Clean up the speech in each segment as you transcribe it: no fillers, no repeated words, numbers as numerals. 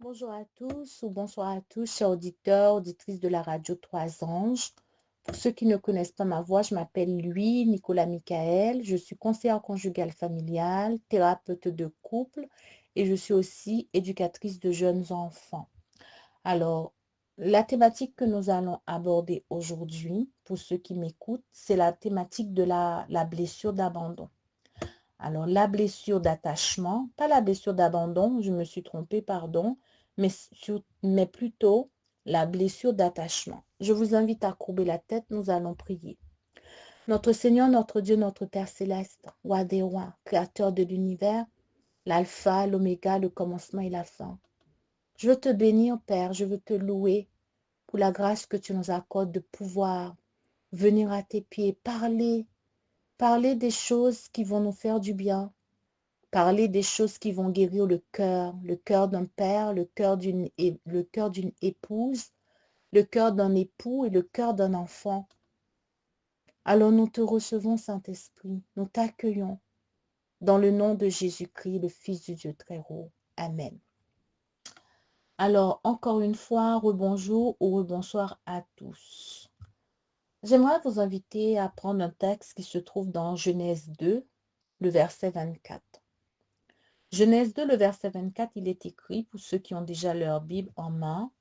Bonjour à tous ou bonsoir à tous, chers auditeurs, auditrices de la radio Trois Anges. Pour ceux qui ne connaissent pas ma voix, je m'appelle Nicolas Michael. Je suis conseillère conjugale familiale, thérapeute de couple et je suis aussi éducatrice de jeunes enfants. Alors, la thématique que nous allons aborder aujourd'hui, pour ceux qui m'écoutent, c'est la thématique de la blessure d'abandon. Alors, la blessure d'attachement, pas la blessure d'abandon, je me suis trompée, pardon, mais plutôt la blessure d'attachement. Je vous invite à courber la tête, nous allons prier. Notre Seigneur, notre Dieu, notre Père céleste, roi des rois, créateur de l'univers, l'alpha, l'oméga, le commencement et la fin. Je veux te bénir, Père, je veux te louer pour la grâce que tu nous accordes de pouvoir venir à tes pieds, parler des choses qui vont nous faire du bien, parler des choses qui vont guérir le cœur d'un père, le cœur d'une épouse, le cœur d'un époux et le cœur d'un enfant. Alors nous te recevons, Saint-Esprit, nous t'accueillons dans le nom de Jésus-Christ, le Fils du Dieu très haut. Amen. Alors, encore une fois, rebonjour ou rebonsoir à tous. J'aimerais vous inviter à prendre un texte qui se trouve dans Genèse 2, le verset 24. Genèse 2, le verset 24, il est écrit, pour ceux qui ont déjà leur Bible en main,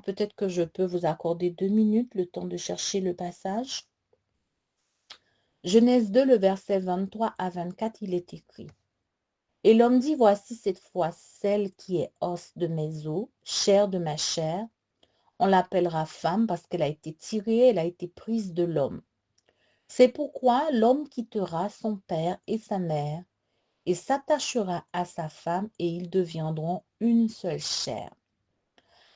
peut-être que je peux vous accorder 2 minutes, le temps de chercher le passage. Genèse 2, le verset 23 à 24, il est écrit. Et l'homme dit, voici cette fois celle qui est os de mes os, chair de ma chair. On l'appellera femme parce qu'elle a été tirée, elle a été prise de l'homme. C'est pourquoi l'homme quittera son père et sa mère et s'attachera à sa femme et ils deviendront une seule chair.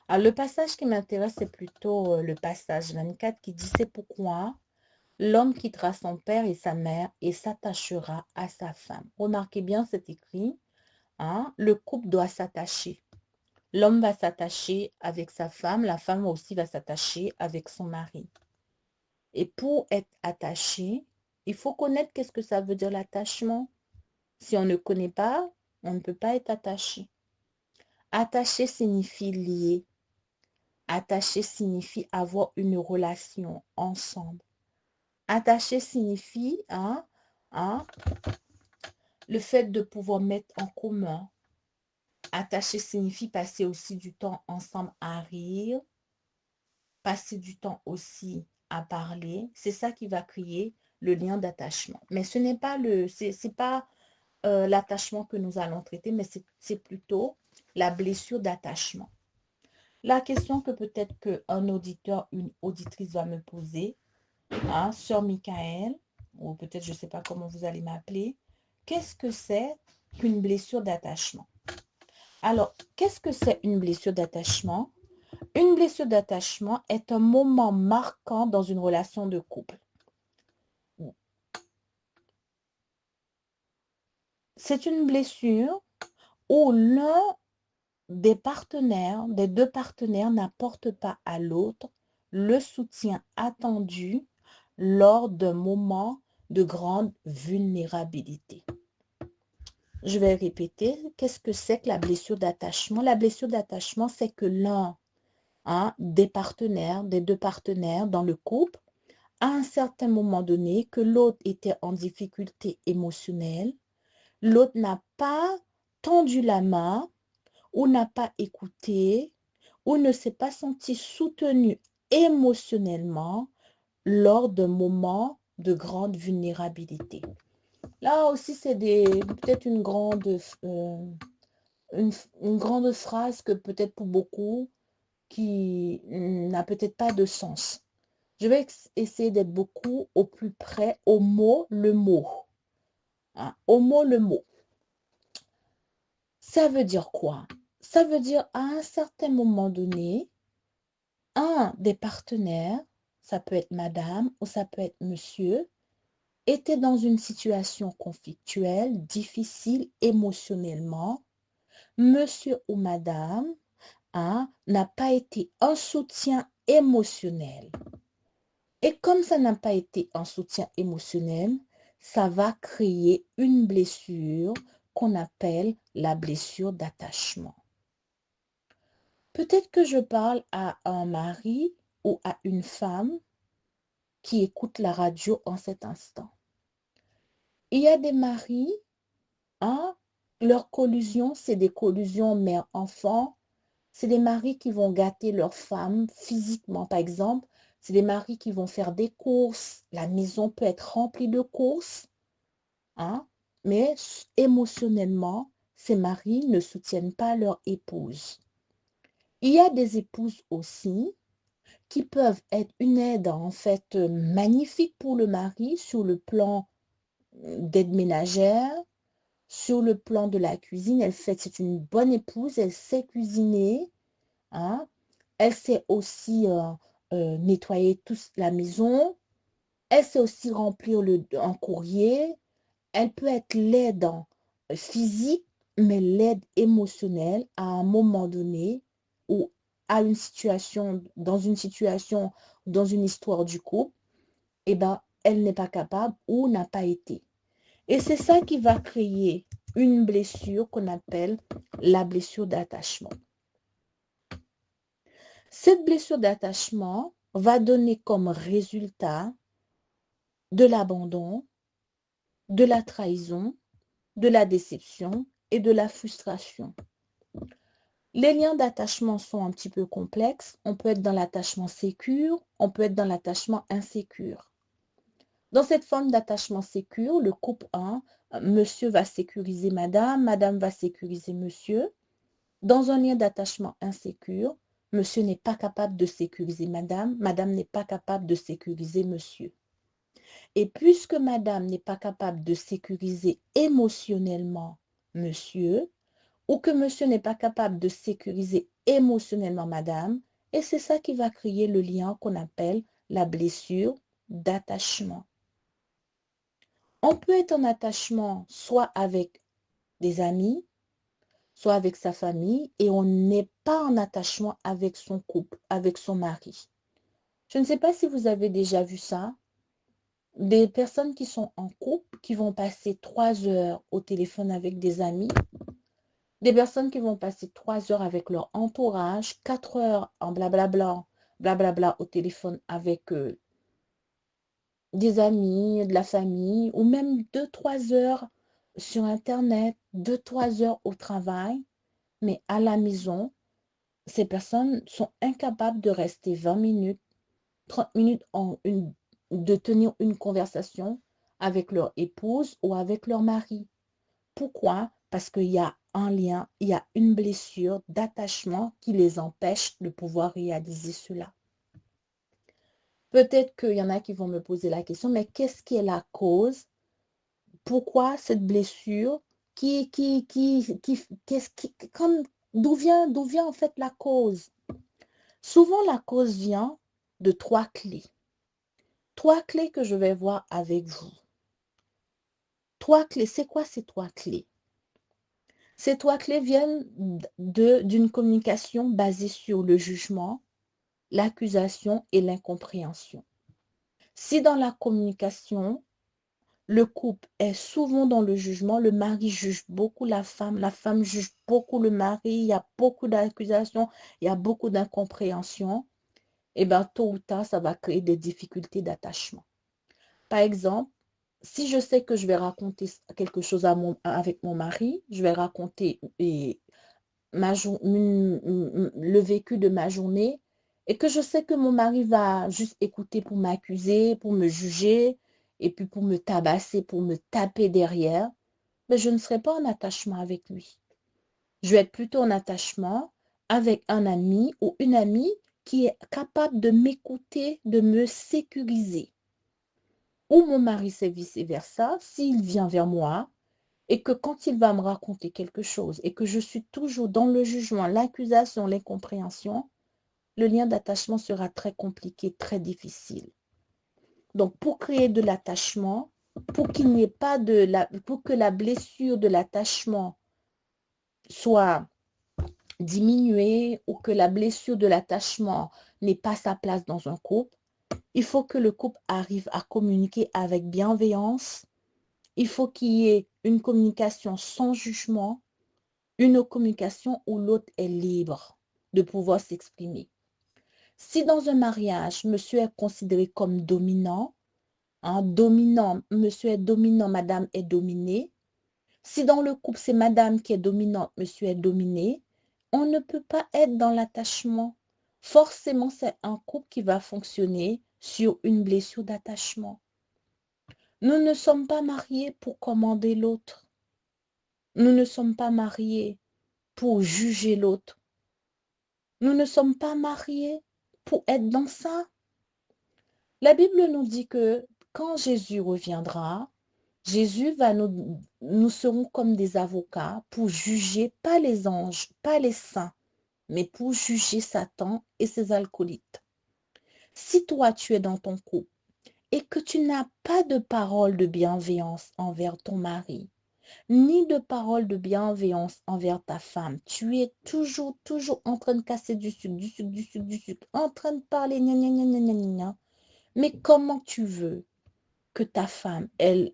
Alors, le passage qui m'intéresse, c'est plutôt le passage 24 qui dit, c'est pourquoi l'homme quittera son père et sa mère et s'attachera à sa femme. Remarquez bien cet écrit, le couple doit s'attacher. L'homme va s'attacher avec sa femme, la femme aussi va s'attacher avec son mari. Et pour être attaché, il faut connaître qu'est-ce que ça veut dire l'attachement. Si on ne connaît pas, on ne peut pas être attaché. Attaché signifie lié. Attaché signifie avoir une relation ensemble. Attaché signifie le fait de pouvoir mettre en commun. Attaché signifie passer aussi du temps ensemble à rire, passer du temps aussi à parler. C'est ça qui va créer le lien d'attachement. Mais ce n'est pas l'attachement que nous allons traiter, mais c'est plutôt la blessure d'attachement. La question que peut-être qu'un auditeur, une auditrice va me poser, Sœur Michael, ou peut-être je ne sais pas comment vous allez m'appeler, qu'est-ce que c'est qu'une blessure d'attachement? Alors, qu'est-ce que c'est une blessure d'attachement? Une blessure d'attachement est un moment marquant dans une relation de couple. C'est une blessure où l'un des deux partenaires n'apporte pas à l'autre le soutien attendu lors d'un moment de grande vulnérabilité. Je vais répéter, qu'est-ce que c'est que la blessure d'attachement? La blessure d'attachement, c'est que l'un des deux partenaires dans le couple, à un certain moment donné, que l'autre était en difficulté émotionnelle, l'autre n'a pas tendu la main ou n'a pas écouté ou ne s'est pas senti soutenu émotionnellement lors d'un moment de grande vulnérabilité. Là aussi, c'est peut-être une grande phrase que peut-être pour beaucoup qui n'a peut-être pas de sens. Je vais essayer d'être beaucoup au plus près au mot, le mot. Au mot, le mot. Ça veut dire quoi? Ça veut dire à un certain moment donné, un des partenaires, ça peut être madame ou ça peut être monsieur, était dans une situation conflictuelle, difficile émotionnellement. Monsieur ou madame n'a pas été un soutien émotionnel. Et comme ça n'a pas été un soutien émotionnel, ça va créer une blessure qu'on appelle la blessure d'attachement. Peut-être que je parle à un mari ou à une femme qui écoute la radio en cet instant. Il y a des maris, hein, leur collusion, c'est des collusions mère-enfant. C'est des maris qui vont gâter leurs femmes physiquement, par exemple. C'est des maris qui vont faire des courses. La maison peut être remplie de courses, hein, mais émotionnellement, ces maris ne soutiennent pas leur épouse. Il y a des épouses aussi qui peuvent être une aide en fait magnifique pour le mari sur le plan d'aide ménagère, sur le plan de la cuisine. C'est une bonne épouse, elle sait cuisiner, hein. Elle sait aussi nettoyer toute la maison. Elle sait aussi remplir un courrier. Elle peut être l'aide physique, mais l'aide émotionnelle à un moment donné ou dans une situation, dans une histoire du couple, eh ben, elle n'est pas capable ou n'a pas été. Et c'est ça qui va créer une blessure qu'on appelle la blessure d'attachement. Cette blessure d'attachement va donner comme résultat de l'abandon, de la trahison, de la déception et de la frustration. Les liens d'attachement sont un petit peu complexes. On peut être dans l'attachement sécure, on peut être dans l'attachement insécure. Dans cette forme d'attachement sécure, le couple 1, monsieur va sécuriser madame, madame va sécuriser monsieur. Dans un lien d'attachement insécure, monsieur n'est pas capable de sécuriser madame, madame n'est pas capable de sécuriser monsieur. Et puisque madame n'est pas capable de sécuriser émotionnellement monsieur, ou que monsieur n'est pas capable de sécuriser émotionnellement madame, et c'est ça qui va créer le lien qu'on appelle la blessure d'attachement. On peut être en attachement soit avec des amis, soit avec sa famille, et on n'est pas en attachement avec son couple, avec son mari. Je ne sais pas si vous avez déjà vu ça. Des personnes qui sont en couple, qui vont passer 3 heures au téléphone avec des amis, des personnes qui vont passer 3 heures avec leur entourage, 4 heures en blablabla, blablabla au téléphone avec des amis, de la famille, ou même 2-3 heures sur Internet, 2-3 heures au travail, mais à la maison, ces personnes sont incapables de rester 20 minutes, 30 minutes de tenir une conversation avec leur épouse ou avec leur mari. Pourquoi? Parce qu'il y a un lien, il y a une blessure d'attachement qui les empêche de pouvoir réaliser cela. Peut-être qu'il y en a qui vont me poser la question, mais qu'est-ce qui est la cause? Pourquoi cette blessure? D'où vient en fait la cause? Souvent, la cause vient de 3 clés. 3 clés que je vais voir avec vous. 3 clés, c'est quoi ces 3 clés? Ces 3 clés viennent d'une communication basée sur le jugement, l'accusation et l'incompréhension. Si dans la communication, le couple est souvent dans le jugement, le mari juge beaucoup la femme juge beaucoup le mari, il y a beaucoup d'accusations, il y a beaucoup d'incompréhension, et bien tôt ou tard, ça va créer des difficultés d'attachement. Par exemple, si je sais que je vais raconter quelque chose avec mon mari, je vais raconter le vécu de ma journée et que je sais que mon mari va juste écouter pour m'accuser, pour me juger et puis pour me tabasser, pour me taper derrière, mais je ne serai pas en attachement avec lui. Je vais être plutôt en attachement avec un ami ou une amie qui est capable de m'écouter, de me sécuriser. Ou mon mari, c'est vice-versa, s'il vient vers moi et que quand il va me raconter quelque chose et que je suis toujours dans le jugement, l'accusation, l'incompréhension, le lien d'attachement sera très compliqué, très difficile. Donc, pour créer de l'attachement, pour qu'il n'y ait pas pour que la blessure de l'attachement soit diminuée ou que la blessure de l'attachement n'ait pas sa place dans un couple, il faut que le couple arrive à communiquer avec bienveillance. Il faut qu'il y ait une communication sans jugement, une communication où l'autre est libre. de pouvoir s'exprimer. Si dans un mariage, monsieur est considéré comme dominant, dominant, monsieur est dominant, madame est dominée. Si dans le couple, c'est madame qui est dominante, monsieur est dominé, on ne peut pas être dans l'attachement. Forcément, c'est un couple qui va fonctionner sur une blessure d'attachement. Nous ne sommes pas mariés pour commander l'autre. Nous ne sommes pas mariés pour juger l'autre. Nous ne sommes pas mariés pour être dans ça. La Bible nous dit que quand Jésus reviendra, nous serons comme des avocats pour juger, pas les anges, pas les saints, mais pour juger Satan et ses acolytes. Si toi, tu es dans ton couple et que tu n'as pas de parole de bienveillance envers ton mari, ni de parole de bienveillance envers ta femme, tu es toujours en train de casser du sucre, en train de parler, gna, gna, gna, gna, gna, gna. Mais comment tu veux que ta femme, elle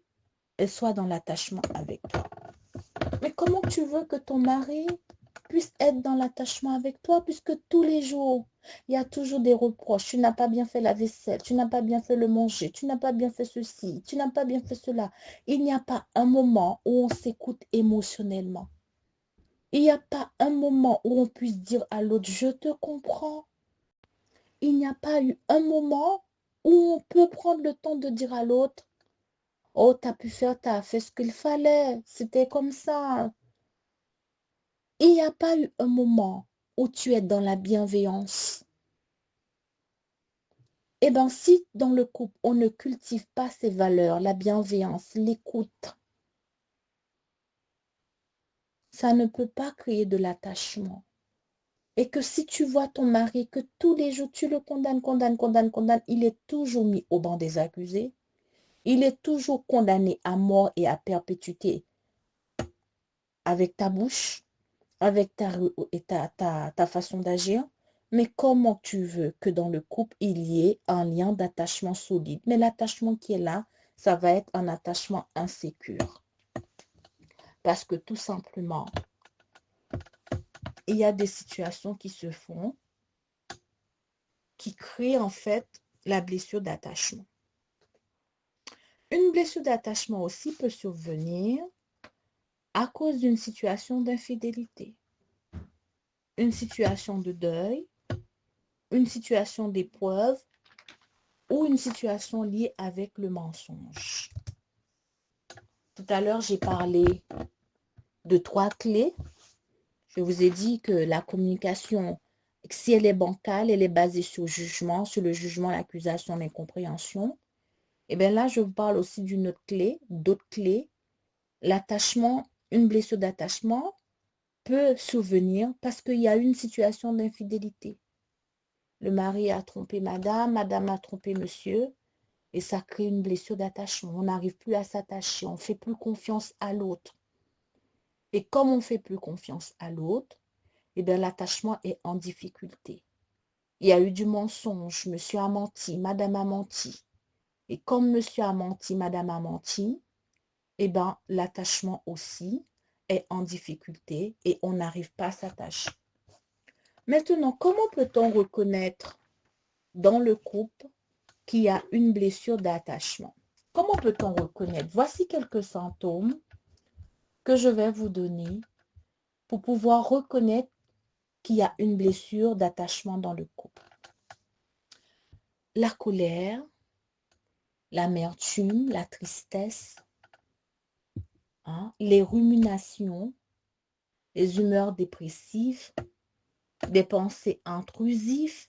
soit dans l'attachement avec toi? Mais comment tu veux que ton mari puisse être dans l'attachement avec toi, puisque tous les jours, il y a toujours des reproches. Tu n'as pas bien fait la vaisselle, tu n'as pas bien fait le manger, tu n'as pas bien fait ceci, tu n'as pas bien fait cela. Il n'y a pas un moment où on s'écoute émotionnellement. Il n'y a pas un moment où on puisse dire à l'autre, je te comprends. Il n'y a pas eu un moment où on peut prendre le temps de dire à l'autre, oh, tu as fait ce qu'il fallait, c'était comme ça. Il n'y a pas eu un moment où tu es dans la bienveillance. Eh bien, si dans le couple, on ne cultive pas ces valeurs, la bienveillance, l'écoute, ça ne peut pas créer de l'attachement. Et que si tu vois ton mari, que tous les jours, tu le condamnes, il est toujours mis au banc des accusés. Il est toujours condamné à mort et à perpétuité avec ta bouche, avec ta façon d'agir. Mais comment tu veux que dans le couple, il y ait un lien d'attachement solide? Mais l'attachement qui est là, ça va être un attachement insécure. Parce que tout simplement, il y a des situations qui se font, qui créent en fait la blessure d'attachement. Une blessure d'attachement aussi peut survenir à cause d'une situation d'infidélité, une situation de deuil, une situation d'épreuve ou une situation liée avec le mensonge. Tout à l'heure, j'ai parlé de 3 clés. Je vous ai dit que la communication, si elle est bancale, elle est basée sur le jugement, l'accusation, l'incompréhension. Et bien là, je vous parle aussi d'une autre clé, d'autres clés. L'attachement, une blessure d'attachement peut survenir parce qu'il y a une situation d'infidélité. Le mari a trompé madame, madame a trompé monsieur, et ça crée une blessure d'attachement. On n'arrive plus à s'attacher, on ne fait plus confiance à l'autre. Et comme on ne fait plus confiance à l'autre, eh bien l'attachement est en difficulté. Il y a eu du mensonge, monsieur a menti, madame a menti. Et comme monsieur a menti, madame a menti, eh bien l'attachement aussi est en difficulté et on n'arrive pas à s'attacher. Maintenant, comment peut-on reconnaître dans le couple qu'il y a une blessure d'attachement? Comment peut-on reconnaître? Voici quelques symptômes que je vais vous donner pour pouvoir reconnaître qu'il y a une blessure d'attachement dans le couple. La colère, l'amertume, la tristesse, les ruminations, les humeurs dépressives, des pensées intrusives,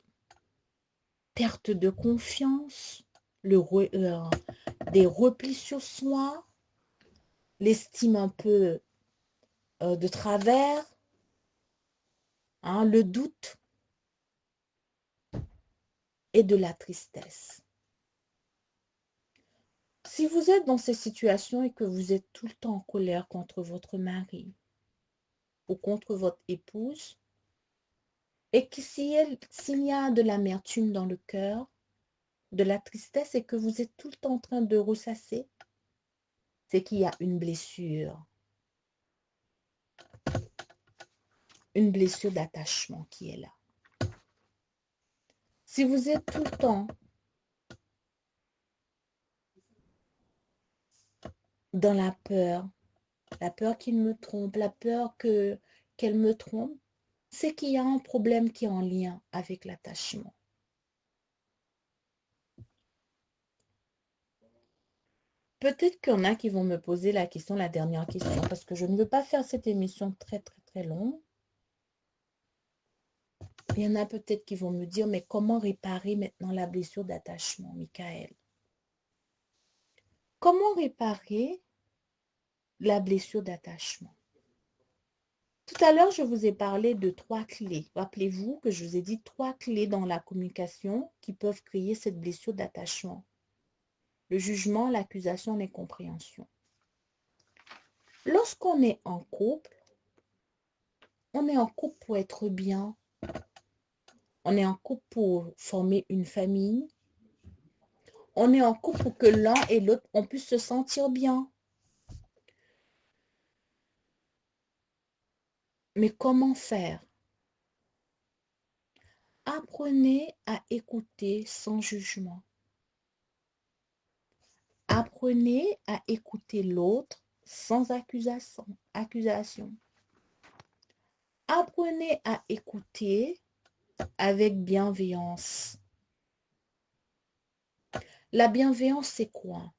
perte de confiance, des replis sur soi, l'estime un peu de travers, le doute et de la tristesse. Si vous êtes dans ces situations et que vous êtes tout le temps en colère contre votre mari ou contre votre épouse, et que s'il y a de l'amertume dans le cœur, de la tristesse et que vous êtes tout le temps en train de ressasser, c'est qu'il y a une blessure d'attachement qui est là. Si vous êtes tout le temps dans la peur qu'il me trompe, la peur qu'elle me trompe, c'est qu'il y a un problème qui est en lien avec l'attachement. Peut-être qu'il y en a qui vont me poser la question, la dernière question, parce que je ne veux pas faire cette émission très, très, très longue. Il y en a peut-être qui vont me dire, mais comment réparer maintenant la blessure d'attachement, Michael? Comment réparer la blessure d'attachement? Tout à l'heure, je vous ai parlé de 3 clés. Rappelez-vous que je vous ai dit 3 clés dans la communication qui peuvent créer cette blessure d'attachement. Le jugement, l'accusation, l'incompréhension. Lorsqu'on est en couple, on est en couple pour être bien. On est en couple pour former une famille. On est en couple pour que l'un et l'autre, on puisse se sentir bien. Mais comment faire? Apprenez à écouter sans jugement. Apprenez à écouter l'autre sans accusation. Apprenez à écouter avec bienveillance. La bienveillance, c'est quoi?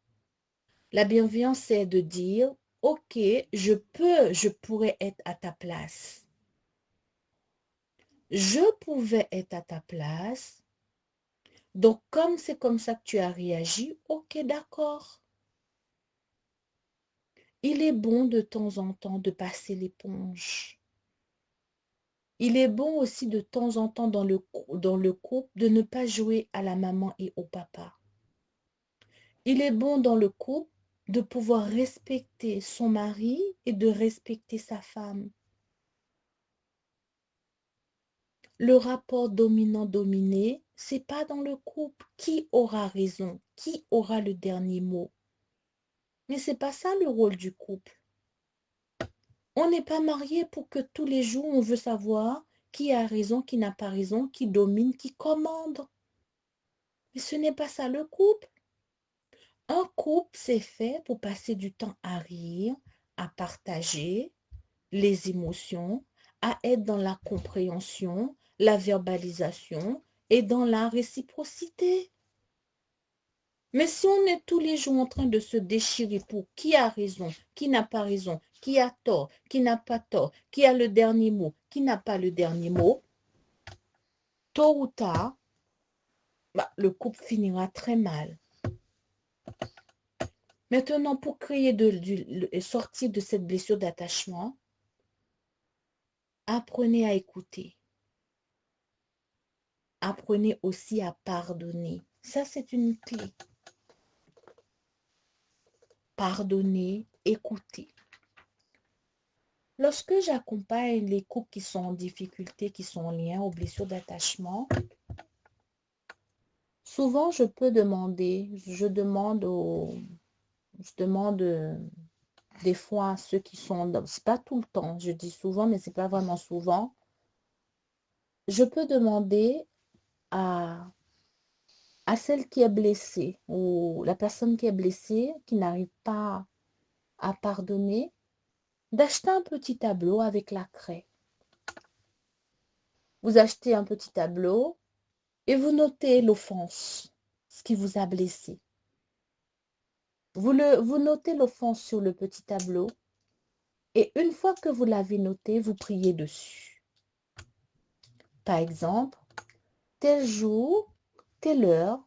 La bienveillance, c'est de dire, ok, je pourrais être à ta place. Je pouvais être à ta place. Donc, comme c'est comme ça que tu as réagi, ok, d'accord. Il est bon de temps en temps de passer l'éponge. Il est bon aussi de temps en temps dans le couple de ne pas jouer à la maman et au papa. Il est bon dans le couple de pouvoir respecter son mari et de respecter sa femme. Le rapport dominant-dominé, c'est pas dans le couple qui aura raison, qui aura le dernier mot. Mais c'est pas ça le rôle du couple. On n'est pas marié pour que tous les jours on veut savoir qui a raison, qui n'a pas raison, qui domine, qui commande. Mais ce n'est pas ça le couple. Un couple, c'est fait pour passer du temps à rire, à partager les émotions, à être dans la compréhension, la verbalisation et dans la réciprocité. Mais si on est tous les jours en train de se déchirer pour qui a raison, qui n'a pas raison, qui a tort, qui n'a pas tort, qui a le dernier mot, qui n'a pas le dernier mot, tôt ou tard, le couple finira très mal. Maintenant, pour créer sortir de cette blessure d'attachement, apprenez à écouter. Apprenez aussi à pardonner. Ça, c'est une clé. Pardonner, écouter. Lorsque j'accompagne les couples qui sont en difficulté, qui sont en lien aux blessures d'attachement, souvent je peux demander, je demande des fois à ceux qui sont, c'est pas tout le temps, je dis souvent, mais c'est pas vraiment souvent, je peux demander à celle qui est blessée ou la personne qui est blessée, qui n'arrive pas à pardonner, d'acheter un petit tableau avec la craie. Vous achetez un petit tableau et vous notez l'offense, ce qui vous a blessé. Vous notez l'offense sur le petit tableau et une fois que vous l'avez noté, vous priez dessus. Par exemple, tel jour, telle heure,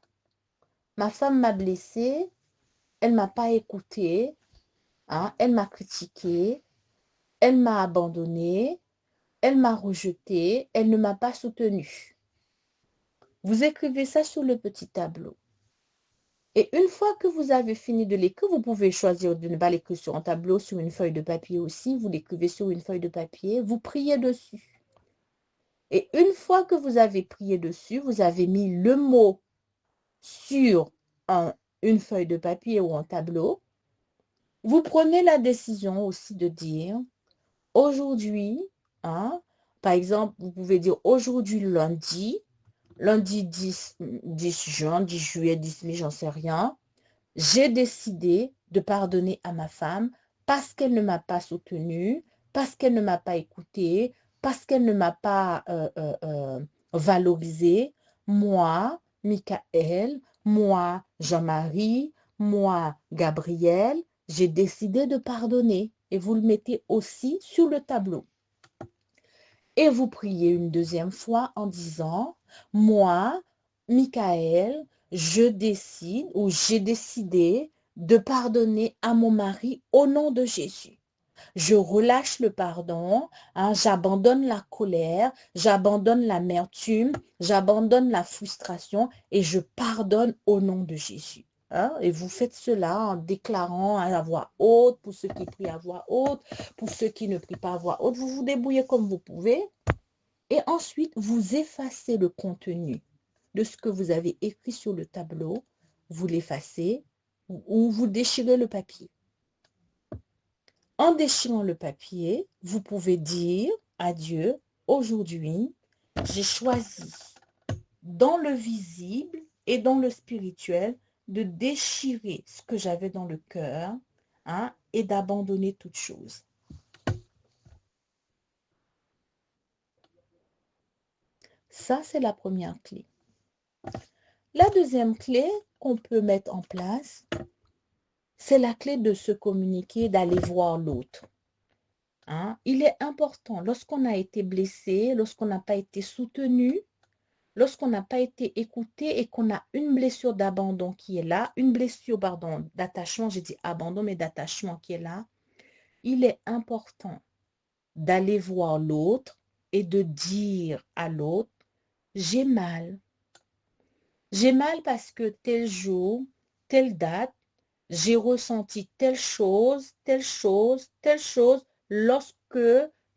ma femme m'a blessée, elle ne m'a pas écouté, elle m'a critiqué, elle m'a abandonné, elle m'a rejeté, elle ne m'a pas soutenu. Vous écrivez ça sur le petit tableau. Et une fois que vous avez fini de l'écrire, vous pouvez choisir de ne pas l'écrire sur un tableau, sur une feuille de papier aussi. Vous l'écrivez sur une feuille de papier, vous priez dessus. Et une fois que vous avez prié dessus, vous avez mis le mot sur une feuille de papier ou un tableau. Vous prenez la décision aussi de dire, aujourd'hui, par exemple, vous pouvez dire aujourd'hui lundi, lundi 10 juin, 10 juillet, 10 mai, j'en sais rien, j'ai décidé de pardonner à ma femme parce qu'elle ne m'a pas soutenue, parce qu'elle ne m'a pas écoutée, parce qu'elle ne m'a pas valorisée. Moi, Michael, moi, Jean-Marie, moi, Gabriel, j'ai décidé de pardonner. Et vous le mettez aussi sur le tableau. Et vous priez une deuxième fois en disant, moi, Michael, je décide ou j'ai décidé de pardonner à mon mari au nom de Jésus. Je relâche le pardon, hein, j'abandonne la colère, j'abandonne l'amertume, j'abandonne la frustration et je pardonne au nom de Jésus. Hein. Et vous faites cela en déclarant à voix haute, pour ceux qui prient à voix haute, pour ceux qui ne prient pas à voix haute, vous vous débrouillez comme vous pouvez. Et ensuite, vous effacez le contenu de ce que vous avez écrit sur le tableau, vous l'effacez ou vous déchirez le papier. En déchirant le papier, vous pouvez dire à Dieu, aujourd'hui, j'ai choisi dans le visible et dans le spirituel de déchirer ce que j'avais dans le cœur, hein, et d'abandonner toute chose. Ça, c'est la première clé. La deuxième clé qu'on peut mettre en place, c'est la clé de se communiquer, d'aller voir l'autre. Hein? Il est important, lorsqu'on a été blessé, lorsqu'on n'a pas été soutenu, lorsqu'on n'a pas été écouté et qu'on a une blessure d'abandon qui est là, une blessure, pardon, d'attachement, j'ai dit abandon, mais d'attachement qui est là, il est important d'aller voir l'autre et de dire à l'autre, j'ai mal. J'ai mal parce que tel jour, telle date, j'ai ressenti telle chose, telle chose, telle chose lorsque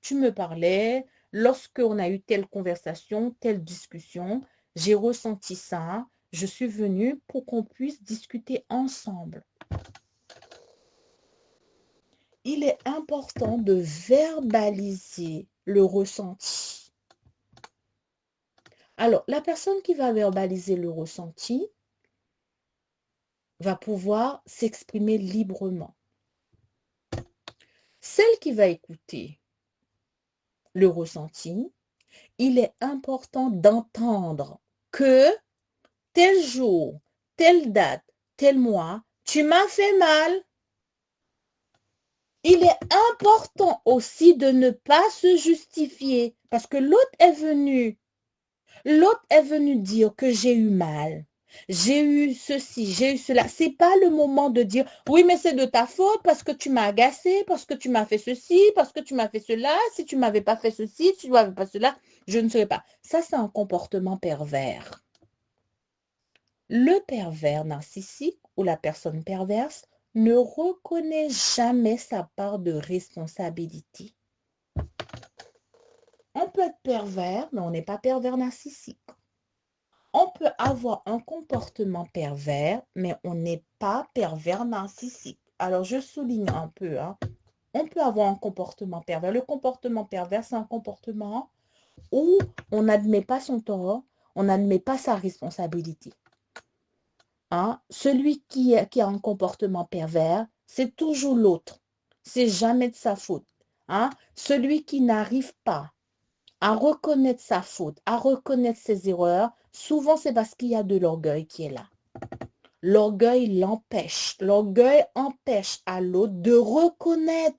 tu me parlais, lorsque on a eu telle conversation, telle discussion, j'ai ressenti ça, je suis venue pour qu'on puisse discuter ensemble. Il est important de verbaliser le ressenti. Alors, la personne qui va verbaliser le ressenti va pouvoir s'exprimer librement. Celle qui va écouter le ressenti, il est important d'entendre que tel jour, telle date, tel mois, tu m'as fait mal. Il est important aussi de ne pas se justifier parce que l'autre est venu dire que j'ai eu mal. J'ai eu ceci, j'ai eu cela. C'est pas le moment de dire oui, mais c'est de ta faute parce que tu m'as agacé, parce que tu m'as fait ceci, parce que tu m'as fait cela. Si tu m'avais pas fait ceci, si tu m'avais pas cela, je ne serais pas. Ça, c'est un comportement pervers. Le pervers narcissique ou la personne perverse ne reconnaît jamais sa part de responsabilité. On peut être pervers, mais on n'est pas pervers narcissique. On peut avoir un comportement pervers, mais on n'est pas pervers narcissique. Alors, je souligne un peu, hein. On peut avoir un comportement pervers. Le comportement pervers, c'est un comportement où on n'admet pas son tort, on n'admet pas sa responsabilité. Hein? Celui qui a un comportement pervers, c'est toujours l'autre. C'est jamais de sa faute. Hein? Celui qui n'arrive pas à reconnaître sa faute, à reconnaître ses erreurs, souvent c'est parce qu'il y a de l'orgueil qui est là. L'orgueil l'empêche. L'orgueil empêche à l'autre de reconnaître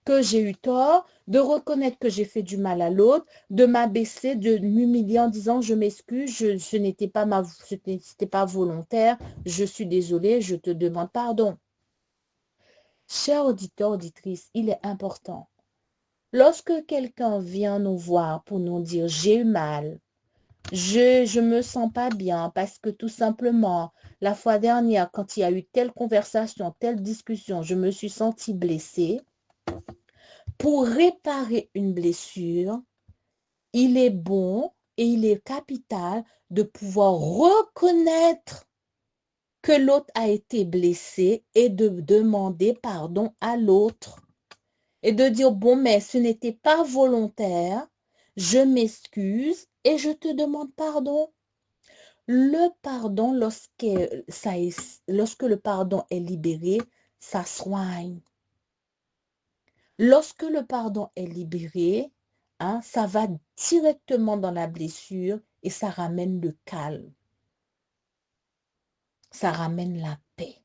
que j'ai eu tort, de reconnaître que j'ai fait du mal à l'autre, de m'abaisser, de m'humilier en disant je m'excuse, ce n'était pas volontaire, je suis désolée, je te demande pardon. Chers auditeurs, auditrices, il est important. Lorsque quelqu'un vient nous voir pour nous dire j'ai eu mal, je me sens pas bien parce que tout simplement, la fois dernière, quand il y a eu telle conversation, telle discussion, je me suis sentie blessée. Pour réparer une blessure, il est bon et il est capital de pouvoir reconnaître que l'autre a été blessé et de demander pardon à l'autre. Et de dire, bon, mais ce n'était pas volontaire, Je m'excuse et je te demande pardon. Le pardon, lorsque le pardon est libéré, ça soigne. Lorsque le pardon est libéré, hein, ça va directement dans la blessure et ça ramène le calme. Ça ramène la paix.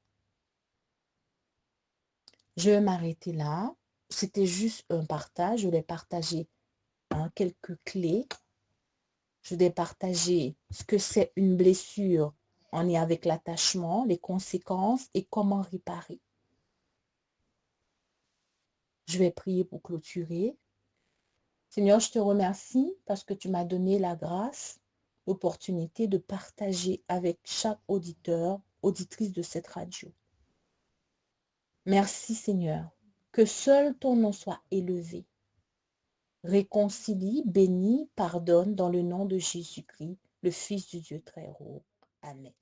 Je vais m'arrêter là. C'était juste un partage. Je voulais partager quelques clés. Je vais partager ce que c'est une blessure en lien avec l'attachement, les conséquences et comment réparer. Je vais prier pour clôturer. Seigneur, je te remercie parce que tu m'as donné la grâce, l'opportunité de partager avec chaque auditeur, auditrice de cette radio. Merci Seigneur, que seul ton nom soit élevé. Réconcilie, bénis, pardonne dans le nom de Jésus-Christ, le Fils du Dieu très haut. Amen.